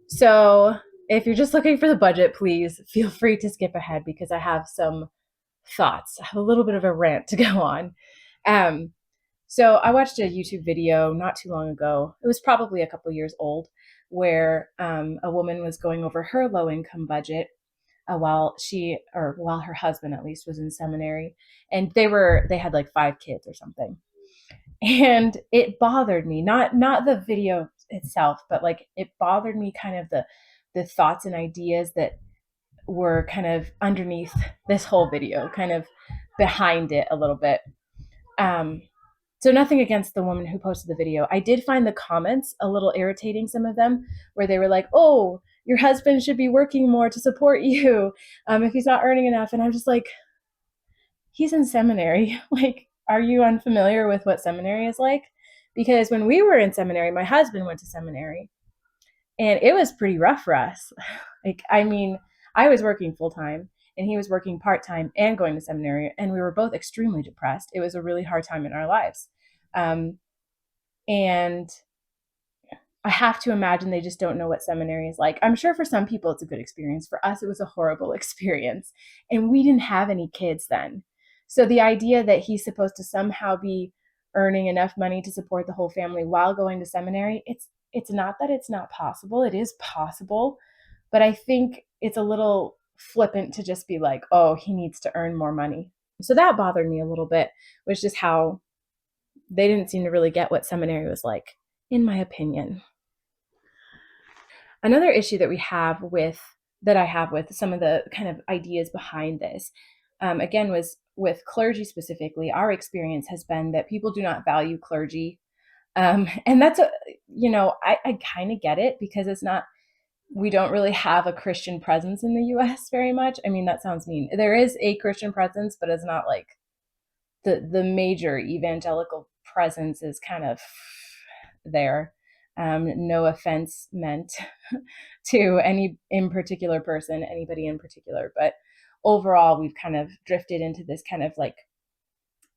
So if you're just looking for the budget, please feel free to skip ahead because I have some thoughts. I have a little bit of a rant to go on. Um, so I watched a YouTube video not too long ago. It was probably a couple years old, where a woman was going over her low income budget while her husband at least was in seminary, and they had like 5 kids or something, and it bothered me, not the video itself, but like it bothered me kind of the thoughts and ideas that were kind of underneath this whole video, kind of behind it a little bit. um so nothing against the woman who posted the video. I did find the comments a little irritating, some of them, where they were like, oh, your husband should be working more to support you, if he's not earning enough. And I'm just like, he's in seminary. Like, are you unfamiliar with what seminary is like? Because when we were in seminary, my husband went to seminary, and it was pretty rough for us. Like, I mean, I was working full time and he was working part time and going to seminary, and we were both extremely depressed. It was a really hard time in our lives. Um, and I have to imagine they just don't know what seminary is like. I'm sure for some people it's a good experience. For us, it was a horrible experience. And we didn't have any kids then. So the idea that he's supposed to somehow be earning enough money to support the whole family while going to seminary, it's not that it's not possible. It is possible. But I think it's a little flippant to just be like, oh, he needs to earn more money. So that bothered me a little bit, was just how they didn't seem to really get what seminary was like, in my opinion. Another issue that I have with some of the kind of ideas behind this, again, was with clergy specifically. Our experience has been that people do not value clergy, and that's I kind of get it, because it's not we don't really have a Christian presence in the U.S. very much. I mean, that sounds mean. There is a Christian presence, but it's not like the major evangelical presence is kind of there. No offense meant to any in particular person, anybody in particular, but overall, we've kind of drifted into this kind of like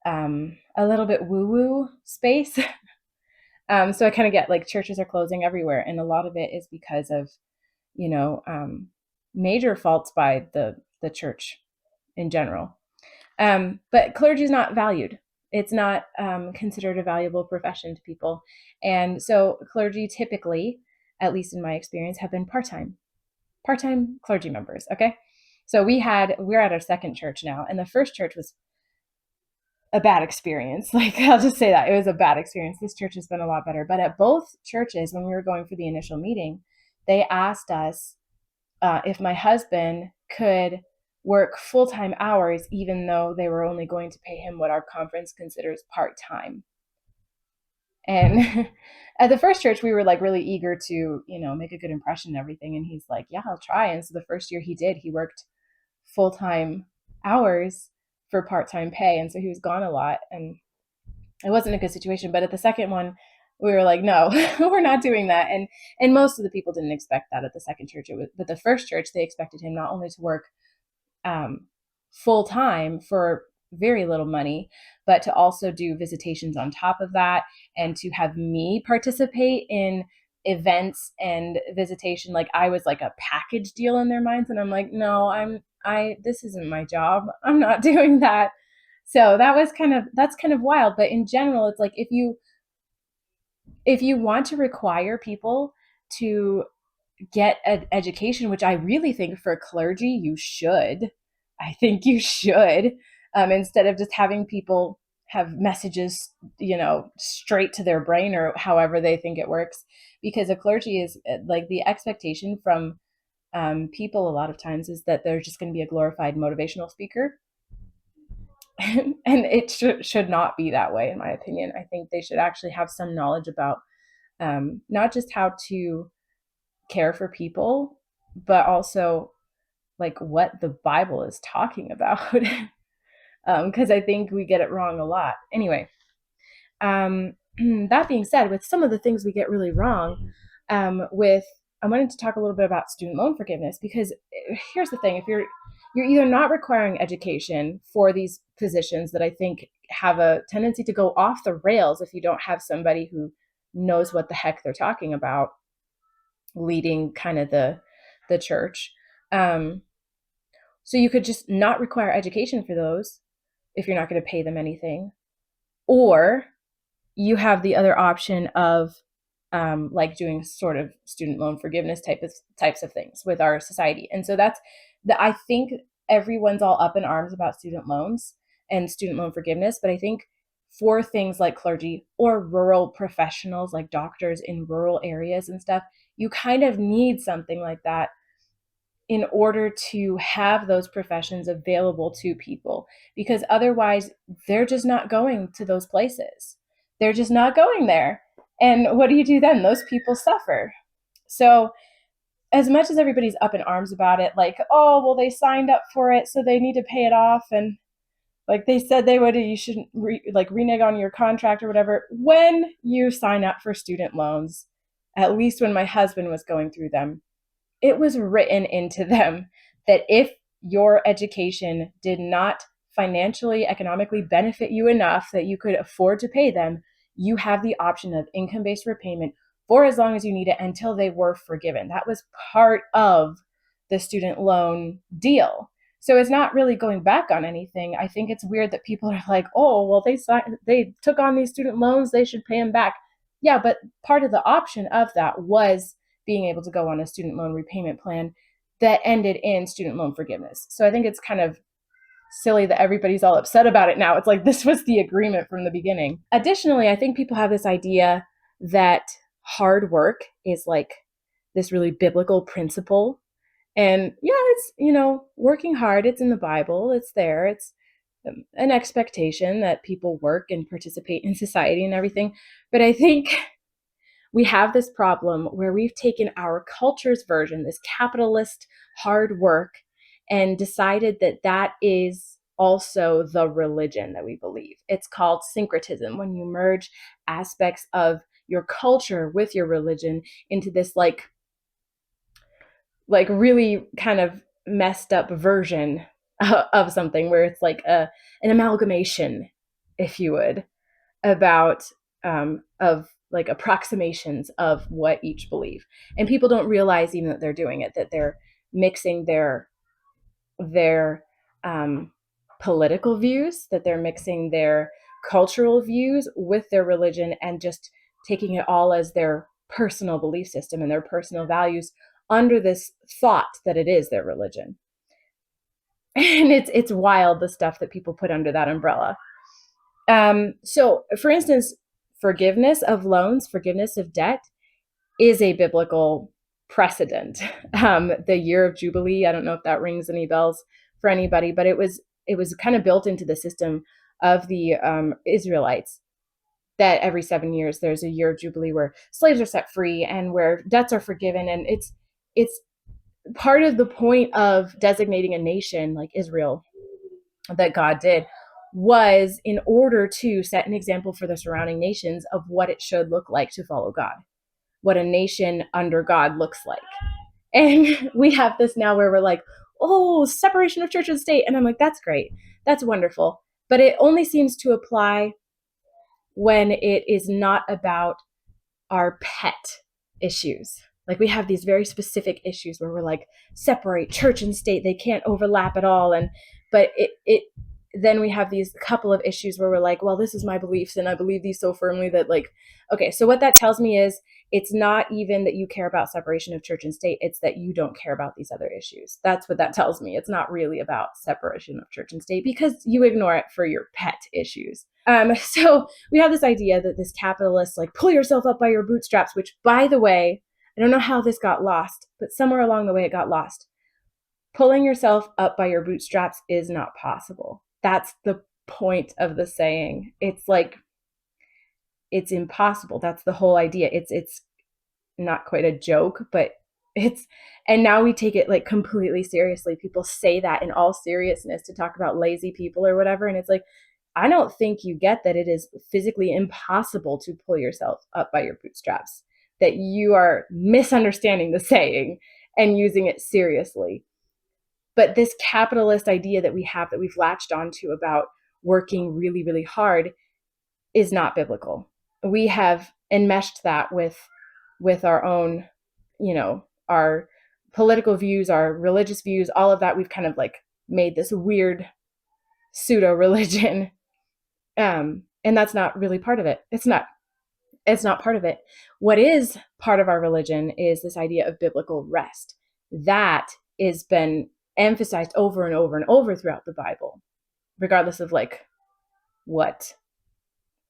a little bit woo woo space. So I kind of get like churches are closing everywhere, and a lot of it is because of you know major faults by the church in general. But clergy is not valued. It's not considered a valuable profession to people. And so clergy typically, at least in my experience, have been part time clergy members. Okay. So we're at our second church now, and the first church was a bad experience. Like, I'll just say that it was a bad experience. This church has been a lot better. But at both churches, when we were going for the initial meeting, they asked us if my husband could work full-time hours, even though they were only going to pay him what our conference considers part-time. And at the first church, we were like really eager to, make a good impression and everything. And he's like, yeah, I'll try. And so the first year he worked full-time hours for part-time pay. And so he was gone a lot, and it wasn't a good situation. But at the second one, we were like, no, we're not doing that. And most of the people didn't expect that at the second church. But the first church, they expected him not only to work full time for very little money, but to also do visitations on top of that, and to have me participate in events and visitation. Like, I was like a package deal in their minds, and I'm like, no, this isn't my job. I'm not doing that. So that's kind of wild. But in general, it's like, if you want to require people to get an education, which I really think for clergy you should. I think you should, instead of just having people have messages, straight to their brain, or however they think it works. Because a clergy is like, the expectation from people a lot of times is that they're just going to be a glorified motivational speaker. And it should not be that way, in my opinion. I think they should actually have some knowledge about not just how to care for people, but also like what the Bible is talking about. Because I think we get it wrong a lot. Anyway, that being said, with some of the things we get really wrong, I wanted to talk a little bit about student loan forgiveness, because here's the thing: if you're either not requiring education for these positions that I think have a tendency to go off the rails if you don't have somebody who knows what the heck they're talking about, leading kind of the church. Um, so you could just not require education for those if you're not going to pay them anything, or you have the other option of like doing sort of student loan forgiveness types of things with our society. And so that's the I think everyone's all up in arms about student loans and student loan forgiveness, but I think for things like clergy or rural professionals like doctors in rural areas and stuff, you kind of need something like that in order to have those professions available to people, because otherwise they're just not going to those places. They're just not going there. And what do you do then? Those people suffer. So, as much as everybody's up in arms about it, like, oh, well, they signed up for it, so they need to pay it off. And like they said they would, you shouldn't renege on your contract or whatever. When you sign up for student loans, at least when my husband was going through them, it was written into them that if your education did not financially, economically benefit you enough that you could afford to pay them, you have the option of income based repayment for as long as you need it until they were forgiven. That was part of the student loan deal. So it's not really going back on anything. I think it's weird that people are like, oh, well, they took on these student loans, they should pay them back. Yeah, but part of the option of that was being able to go on a student loan repayment plan that ended in student loan forgiveness. So I think it's kind of silly that everybody's all upset about it now. It's like this was the agreement from the beginning. Additionally, I think people have this idea that hard work is like this really biblical principle. And yeah, it's, working hard, it's in the Bible, it's there, it's an expectation that people work and participate in society and everything. But I think we have this problem where we've taken our culture's version, this capitalist hard work, and decided that that is also the religion that we believe. It's called syncretism, when you merge aspects of your culture with your religion into this like really kind of messed up version of something, where it's like an amalgamation, if you would, about of like approximations of what each believe. And people don't realize even that they're doing it, that they're mixing their political views, that they're mixing their cultural views with their religion, and just taking it all as their personal belief system and their personal values under this thought that it is their religion. And it's wild, the stuff that people put under that umbrella. So, for instance, forgiveness of loans, forgiveness of debt is a biblical precedent. The year of Jubilee, I don't know if that rings any bells for anybody, but it was kind of built into the system of the Israelites, that every 7 years there's a year of Jubilee where slaves are set free and where debts are forgiven. And it's part of the point of designating a nation like Israel that God did, was in order to set an example for the surrounding nations of what it should look like to follow God, what a nation under God looks like. And we have this now where we're like, oh, separation of church and state. And I'm like, that's great. That's wonderful. But it only seems to apply when it is not about our pet issues. Like we have these very specific issues where we're like, separate church and state, they can't overlap at all. And but it then we have these couple of issues where we're like, well, this is my beliefs and I believe these so firmly that, like, okay, so what that tells me is it's not even that you care about separation of church and state, it's that you don't care about these other issues. That's what that tells me. It's not really about separation of church and state because you ignore it for your pet issues. So we have this idea that this capitalist, like, pull yourself up by your bootstraps, which, by the way, I don't know how this got lost, but somewhere along the way it got lost. Pulling yourself up by your bootstraps is not possible. That's the point of the saying. It's like, it's impossible. That's the whole idea. It's not quite a joke, but and now we take it like completely seriously. People say that in all seriousness to talk about lazy people or whatever. And it's like, I don't think you get that it is physically impossible to pull yourself up by your bootstraps, that you are misunderstanding the saying and using it seriously. But this capitalist idea that we have, that we've latched onto about working really, really hard, is not biblical. We have enmeshed that with our own our political views, our religious views, all of that, we've kind of like made this weird pseudo religion. And that's not really part of it. It's not part of it. What is part of our religion is this idea of biblical rest. That has been emphasized over and over and over throughout the Bible, regardless of like what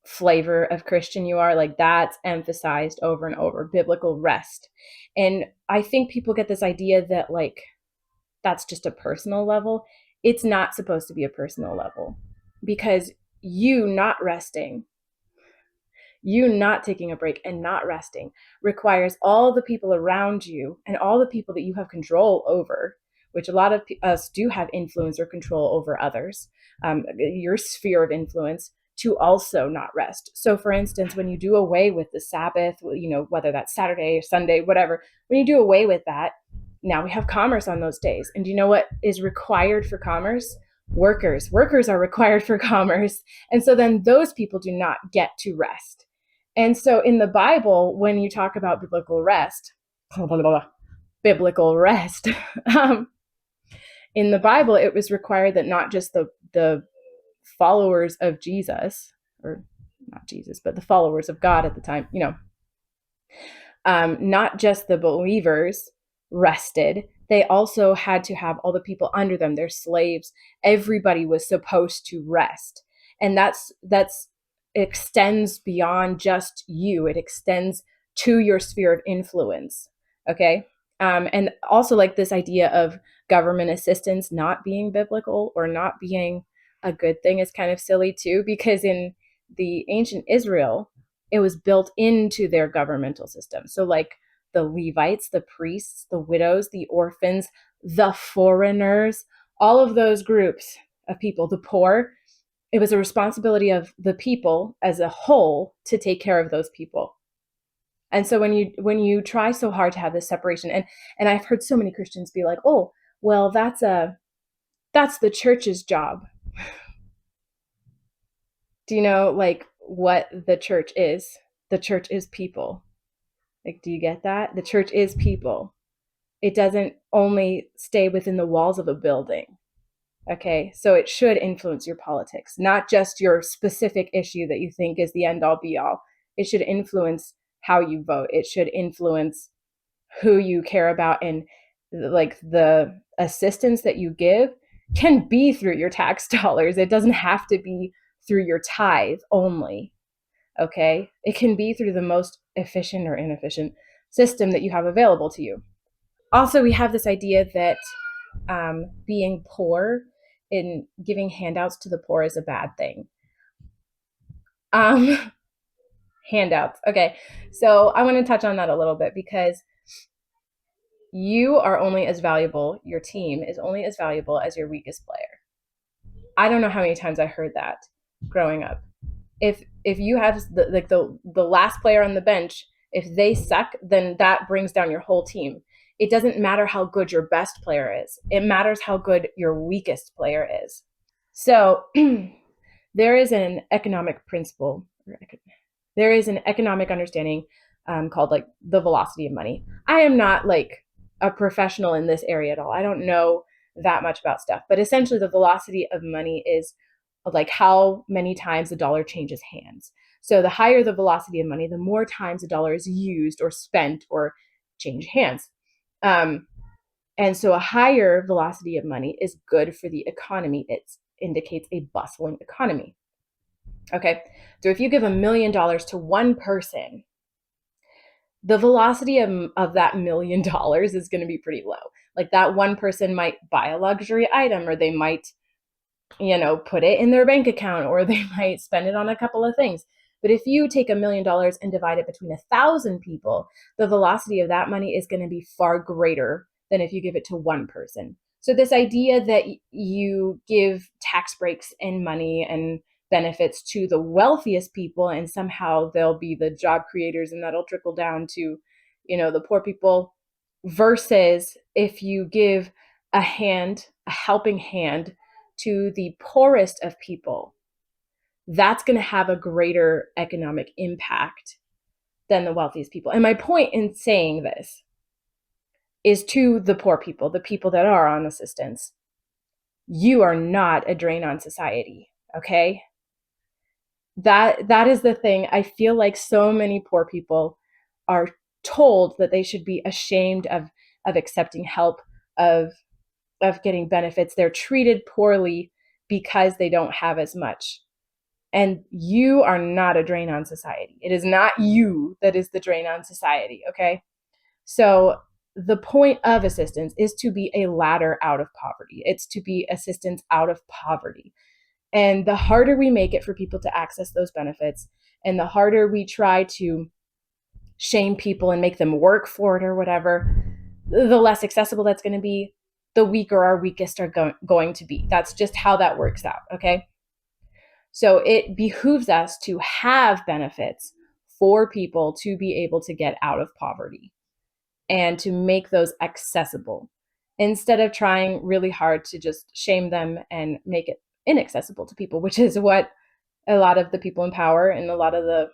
flavor of Christian you are. Like, that's emphasized over and over, biblical rest. And I think people get this idea that like that's just a personal level. It's not supposed to be a personal level, because you not resting, you not taking a break and not resting requires all the people around you and all the people that you have control over, which a lot of us do have influence or control over others, your sphere of influence, to also not rest. So for instance, when you do away with the Sabbath, whether that's Saturday or Sunday, whatever, when you do away with that, now we have commerce on those days. And do you know what is required for commerce? Workers are required for commerce. And so then those people do not get to rest. And so in the Bible, when you talk about biblical rest, biblical rest, in the Bible, it was required that not just the followers of Jesus, or not Jesus, but the followers of God at the time, not just the believers rested, they also had to have all the people under them, their slaves. Everybody was supposed to rest. And that's extends beyond just you. It extends to your sphere of influence. Okay. And also, like, this idea of government assistance not being biblical or not being a good thing is kind of silly too, because in the ancient Israel, it was built into their governmental system. So like the Levites, the priests, the widows, the orphans, the foreigners, all of those groups of people, the poor, it was a responsibility of the people as a whole to take care of those people. And so when you try so hard to have this separation, and I've heard so many Christians be like, "Oh, well, that's the church's job." Do you know like what the church is? The church is people. Like, do you get that? The church is people. It doesn't only stay within the walls of a building. Okay, so it should influence your politics, not just your specific issue that you think is the end all be all. It should influence how you vote. It should influence who you care about, and like the assistance that you give can be through your tax dollars. It doesn't have to be through your tithe only. Okay, it can be through the most efficient or inefficient system that you have available to you. Also, we have this idea that being poor and giving handouts to the poor is a bad thing. Um, Handouts. Okay, so I want to touch on that a little bit, because you are only as valuable, your team is only as valuable as your weakest player. I don't know how many times I heard that growing up. If you have the last player on the bench, if they suck, then that brings down your whole team. It doesn't matter how good your best player is. It matters how good your weakest player is. So there is an economic principle, there is an economic understanding called like the velocity of money. I am not like a professional in this area at all. I don't know that much about stuff, but essentially the velocity of money is like how many times a dollar changes hands. So the higher the velocity of money, the more times a dollar is used or spent or change hands. And so a higher velocity of money is good for the economy. It indicates a bustling economy. Okay, so if you give $1 million to one person, the velocity of that $1 million is going to be pretty low. Like, that one person might buy a luxury item, or they might, put it in their bank account, or they might spend it on a couple of things. But if you take $1 million and divide it between 1,000 people, the velocity of that money is going to be far greater than if you give it to one person. So this idea that you give tax breaks and money and benefits to the wealthiest people, and somehow they'll be the job creators, and that'll trickle down to, the poor people, versus if you give a helping hand to the poorest of people, that's going to have a greater economic impact than the wealthiest people. And my point in saying this is to the poor people, the people that are on assistance. You are not a drain on society, okay? That is the thing. I feel like so many poor people are told that they should be ashamed of accepting help, of of getting benefits. They're treated poorly because they don't have as much. And you are not a drain on society. It is not you that is the drain on society, okay? So the point of assistance is to be a ladder out of poverty. It's to be assistance out of poverty. And the harder we make it for people to access those benefits, and the harder we try to shame people and make them work for it or whatever, the less accessible that's going to be, the weaker our weakest are going to be. That's just how that works out, okay? So it behooves us to have benefits for people to be able to get out of poverty and to make those accessible instead of trying really hard to just shame them and make it inaccessible to people, which is what a lot of the people in power and a lot of the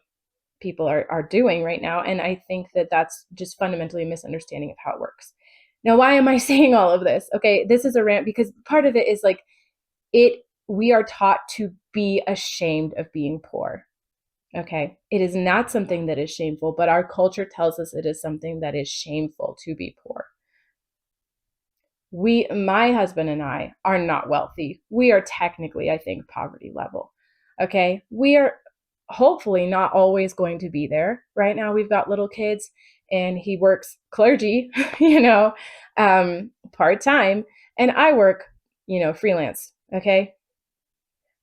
people are doing right now. And I think that that's just fundamentally a misunderstanding of how it works. Now, why am I saying all of this? Okay, this is a rant because part of it is like we are taught to be ashamed of being poor. Okay, it is not something that is shameful, but our culture tells us it is something that is shameful to be poor. My husband and I are not wealthy. We are technically, I think, poverty level. Okay, we are hopefully not always going to be there. Right now, we've got little kids, and he works clergy, part time, and I work, freelance. Okay,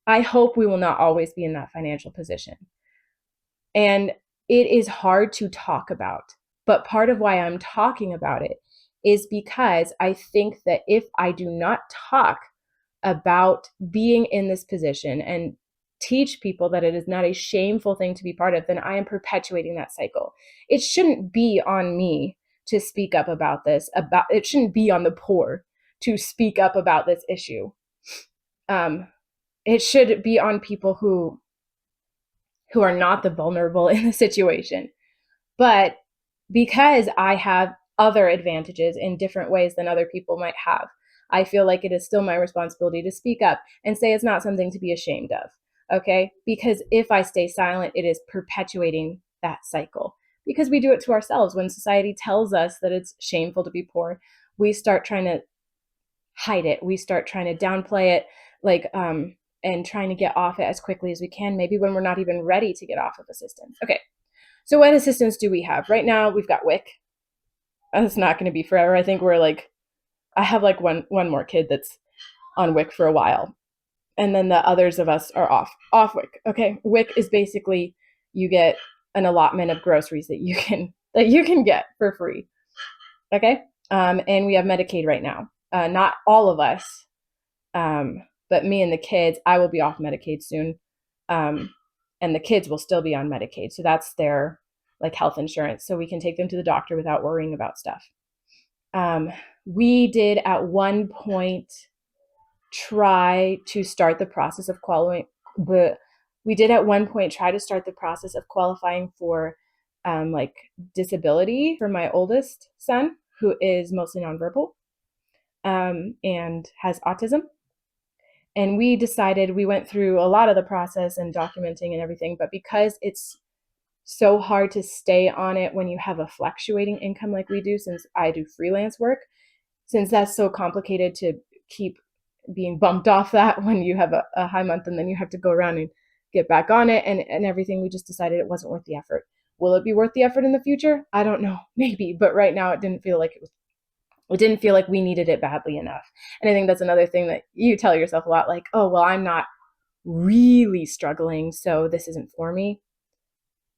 I hope we will not always be in that financial position. And it is hard to talk about. But part of why I'm talking about it is because I think that if I do not talk about being in this position and teach people that it is not a shameful thing to be part of, then I am perpetuating that cycle. It shouldn't be on me to speak up about this. It shouldn't be on the poor to speak up about this issue. It should be on people who are not the vulnerable in the situation. But because I have other advantages in different ways than other people might have, I feel like it is still my responsibility to speak up and say it's not something to be ashamed of. Okay? Because if I stay silent, it is perpetuating that cycle. Because we do it to ourselves. When society tells us that it's shameful to be poor, we start trying to hide it. We start trying to downplay it, and trying to get off it as quickly as we can, maybe when we're not even ready to get off of assistance. Okay, so what assistance do we have? Right now, we've got WIC. It's not going to be forever. I think I have like one more kid that's on WIC for a while. And then the others of us are off WIC. Okay, WIC is basically you get an allotment of groceries that you can get for free. Okay, and we have Medicaid right now. Not all of us, but me and the kids. I will be off Medicaid soon, and the kids will still be on Medicaid. So that's their like health insurance, so we can take them to the doctor without worrying about stuff. We did at one point try to start the process of qualifying, but we did at one point try to start the process of qualifying for like disability for my oldest son, who is mostly nonverbal and has autism. And we decided, we went through a lot of the process and documenting and everything, but because it's so hard to stay on it when you have a fluctuating income like we do, since I do freelance work, since that's so complicated to keep being bumped off that when you have a high month and then you have to go around and get back on it and everything, we just decided it wasn't worth the effort. Will it be worth the effort in the future? I don't know, maybe, but right now it didn't feel like we needed it badly enough. And I think that's another thing that you tell yourself a lot, like, oh, well, I'm not really struggling, so this isn't for me.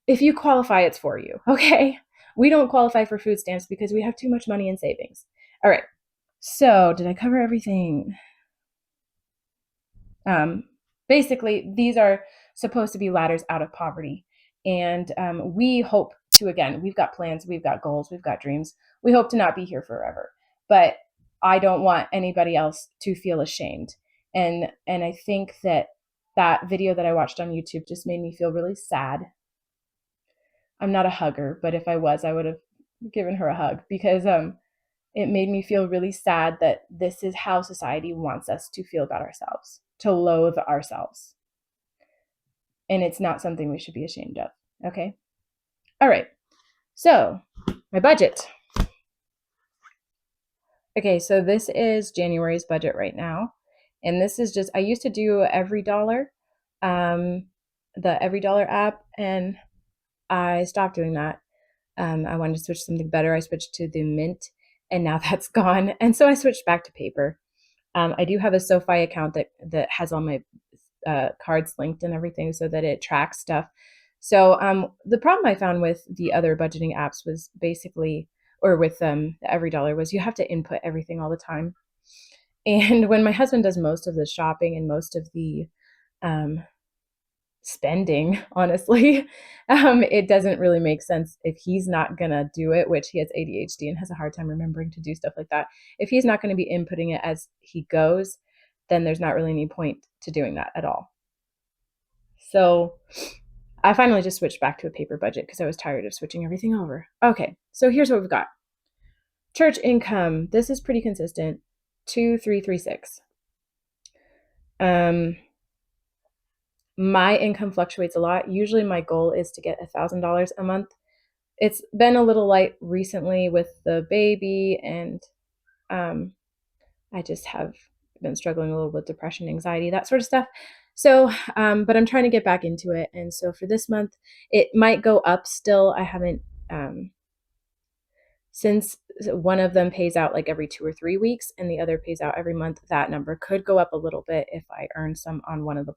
If you qualify, it's for you, okay? We don't qualify for food stamps because we have too much money in savings. All right, so did I cover everything? Basically, these are supposed to be ladders out of poverty. And we hope to, again, we've got plans, we've got goals, we've got dreams. We hope to not be here forever. But I don't want anybody else to feel ashamed. And I think that video that I watched on YouTube just made me feel really sad. I'm not a hugger, but if I was, I would have given her a hug because it made me feel really sad that this is how society wants us to feel about ourselves, to loathe ourselves. And it's not something we should be ashamed of. Okay. All right. So, my budget. Okay, so this is January's budget right now. And this is just, I used to do Every Dollar, um, the Every Dollar app, and I stopped doing that. I wanted to switch to something better. I switched to the Mint, and now that's gone. And so I switched back to paper. I do have a SoFi account that has all my cards linked and everything so that it tracks stuff. So the problem I found with the other budgeting apps was basically, or with the Every Dollar, was you have to input everything all the time. And when my husband does most of the shopping and most of the um, spending, honestly, it doesn't really make sense if he's not gonna do it, which he has ADHD and has a hard time remembering to do stuff like that. If he's not going to be inputting it as he goes, then there's not really any point to doing that at all. So I finally just switched back to a paper budget because I was tired of switching everything over. Okay, so here's what we've got. Church income. This is pretty consistent. 2336. My income fluctuates a lot. Usually my goal is to get $1,000 a month. It's been a little light recently with the baby, and I just have been struggling a little with depression, anxiety, that sort of stuff. So, but I'm trying to get back into it. And so for this month, it might go up still. I haven't, since one of them pays out like every 2 or 3 weeks and the other pays out every month, that number could go up a little bit if I earn some on one of the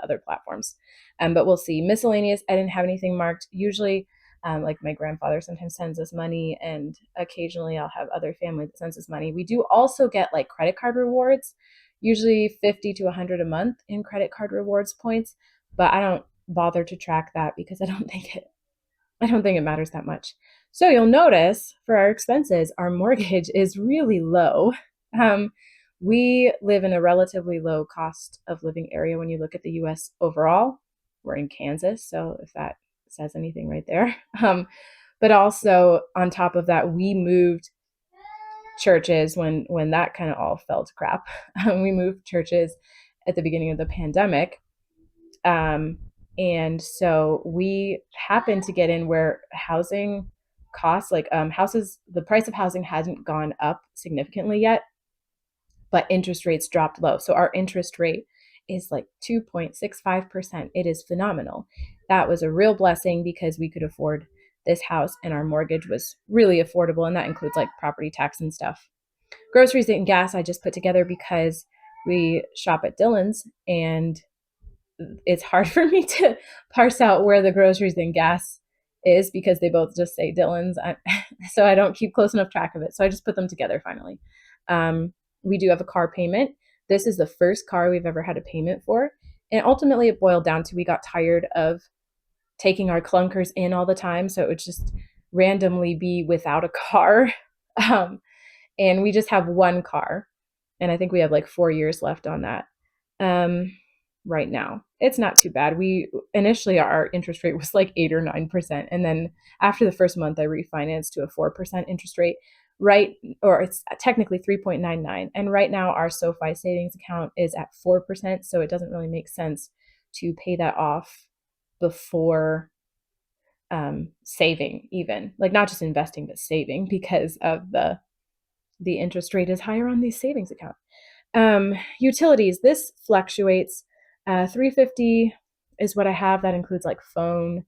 other platforms. But we'll see. Miscellaneous, I didn't have anything marked. Usually, like my grandfather sometimes sends us money, and occasionally I'll have other family that sends us money. We do also get like credit card rewards, usually 50 to 100 a month in credit card rewards points, but I don't bother to track that because I don't think it matters that much. So you'll notice for our expenses, our mortgage is really low. Um, we live in a relatively low cost of living area when you look at the US overall. We're in Kansas, so if that says anything right there. But also on top of that, we moved churches when that kind of all fell to crap. We moved churches at the beginning of the pandemic. Um, and so we happen to get in where housing costs, like houses, the price of housing hasn't gone up significantly yet, but interest rates dropped low. So our interest rate is like 2.65%. It is phenomenal. That was a real blessing because we could afford this house and our mortgage was really affordable. And that includes like property tax and stuff. Groceries and gas I just put together because we shop at Dillon's, and it's hard for me to parse out where the groceries and gas is because they both just say Dillon's. So I don't keep close enough track of it. So I just put them together finally. We do have a car payment. This is the first car we've ever had a payment for. And ultimately, it boiled down to we got tired of taking our clunkers in all the time. So it would just randomly be without a car. Um, and we just have one car. And I think we have like 4 years left on that. Um, right now. It's not too bad. We initially our interest rate was like 8 or 9%, and then after the first month, I refinanced to a 4% interest rate. Right, or it's technically 3.99, and right now our SoFi savings account is at 4%, so it doesn't really make sense to pay that off before saving, even like not just investing but saving because of the interest rate is higher on these savings account. Utilities, this fluctuates. 350 is what I have. That includes like phone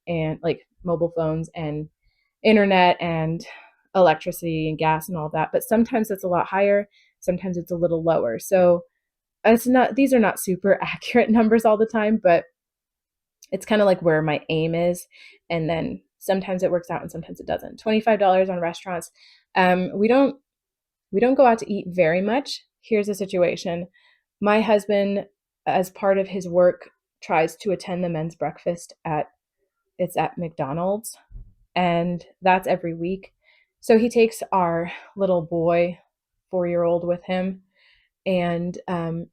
and like mobile phones and internet and electricity and gas and all that. But sometimes it's a lot higher. Sometimes it's a little lower. So it's not, these are not super accurate numbers all the time, but it's kind of like where my aim is. And then sometimes it works out and sometimes it doesn't. $25 on restaurants. We don't go out to eat very much. Here's the situation. My husband, as part of his work, tries to attend the men's breakfast at McDonald's, and that's every week. So he takes our little boy, 4-year-old, with him, and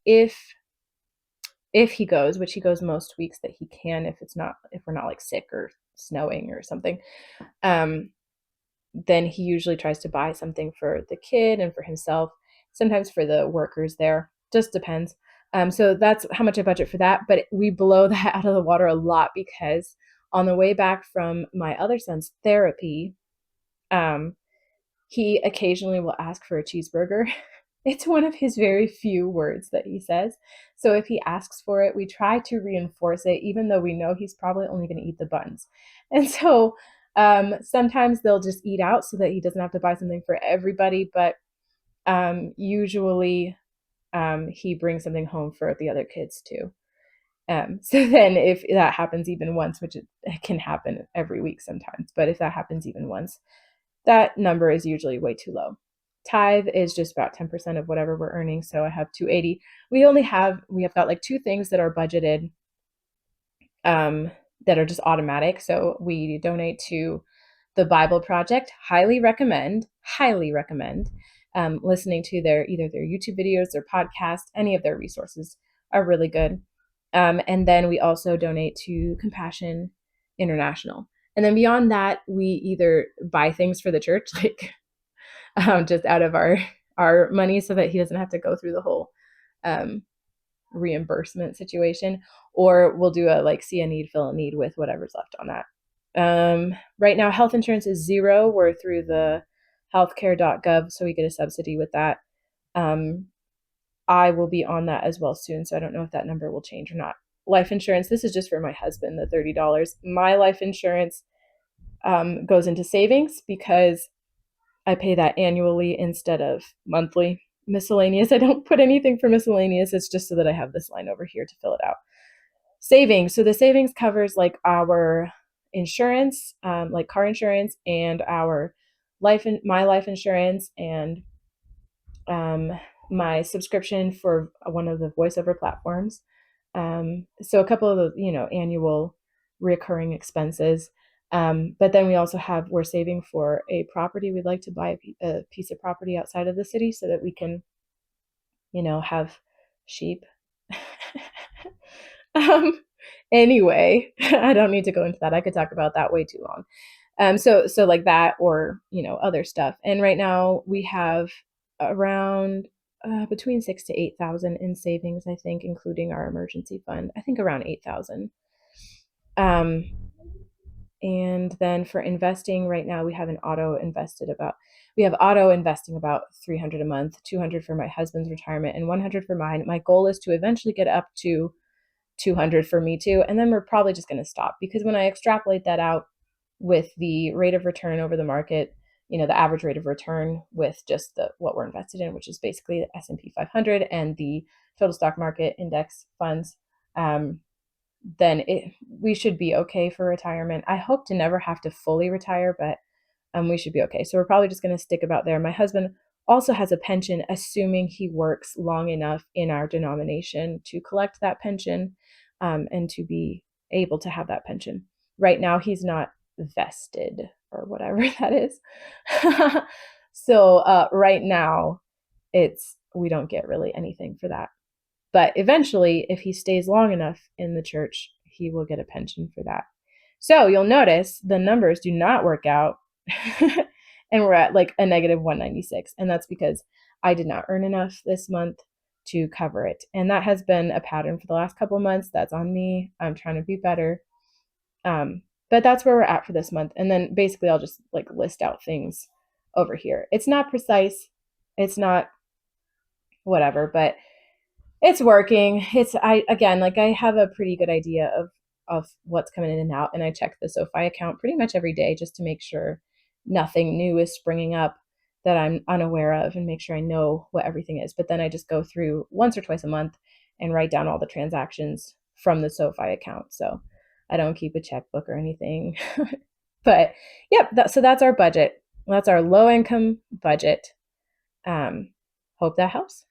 if he goes, which he goes most weeks that he can, if we're not like sick or snowing or something, um, then he usually tries to buy something for the kid and for himself, sometimes for the workers there, just depends. So that's how much I budget for that. But we blow that out of the water a lot because on the way back from my other son's therapy, um, he occasionally will ask for a cheeseburger. It's one of his very few words that he says. So if he asks for it, we try to reinforce it, even though we know he's probably only going to eat the buns. And so sometimes they'll just eat out so that he doesn't have to buy something for everybody. But usually he brings something home for the other kids too. So then if that happens even once, which it can happen every week sometimes, but if that happens even once, that number is usually way too low. Tithe is just about 10% of whatever we're earning. So I have 280. We have got like two things that are budgeted, that are just automatic. So we donate to the Bible Project. Highly recommend listening to either their YouTube videos, their podcast, any of their resources are really good. And then we also donate to Compassion International. And then beyond that, we either buy things for the church, like just out of our money, so that he doesn't have to go through the whole reimbursement situation, or we'll do a like see a need, fill a need with whatever's left on that. Right now, health insurance is zero. We're through the healthcare.gov, so we get a subsidy with that. I will be on that as well soon, so I don't know if that number will change or not. Life insurance, this is just for my husband, the $30. My life insurance goes into savings because I pay that annually instead of monthly. Miscellaneous, I don't put anything for miscellaneous. It's just so that I have this line over here to fill it out. Savings. So the savings covers like our insurance, like car insurance, and our my life insurance, and my subscription for one of the voiceover platforms. So a couple of the annual recurring expenses. But then we're saving for a property. We'd like to buy a piece of property outside of the city so that we can, have sheep. Anyway, I don't need to go into that. I could talk about that way too long. So like that, or other stuff. And right now we have around between 6,000 to 8,000 in savings, I think, including our emergency fund. I think around 8,000. And then for investing, right now we have auto investing about 300 a month, 200 for my husband's retirement, and 100 for mine. My goal is to eventually get up to 200 for me too, and then we're probably just going to stop, because when I extrapolate that out with the rate of return over the market, the average rate of return with just what we're invested in, which is basically the S&P 500 and the total stock market index funds, then we should be okay for retirement. I hope to never have to fully retire, but we should be okay. So we're probably just going to stick about there. My husband also has a pension, assuming he works long enough in our denomination to collect that pension, and to be able to have that pension. Right now, he's not vested, or whatever that is. So right now, we don't get really anything for that. But eventually, if he stays long enough in the church, he will get a pension for that. So you'll notice the numbers do not work out. And we're at like a negative 196. And that's because I did not earn enough this month to cover it. And that has been a pattern for the last couple of months. That's on me. I'm trying to be better. But that's where we're at for this month. And then basically I'll just like list out things over here. It's not precise. It's not whatever, but it's working. I have a pretty good idea of what's coming in and out, and I check the SoFi account pretty much every day just to make sure nothing new is springing up that I'm unaware of, and make sure I know what everything is. But then I just go through once or twice a month and write down all the transactions from the SoFi account. So I don't keep a checkbook or anything. But yep, so that's our budget. That's our low income budget. Hope that helps.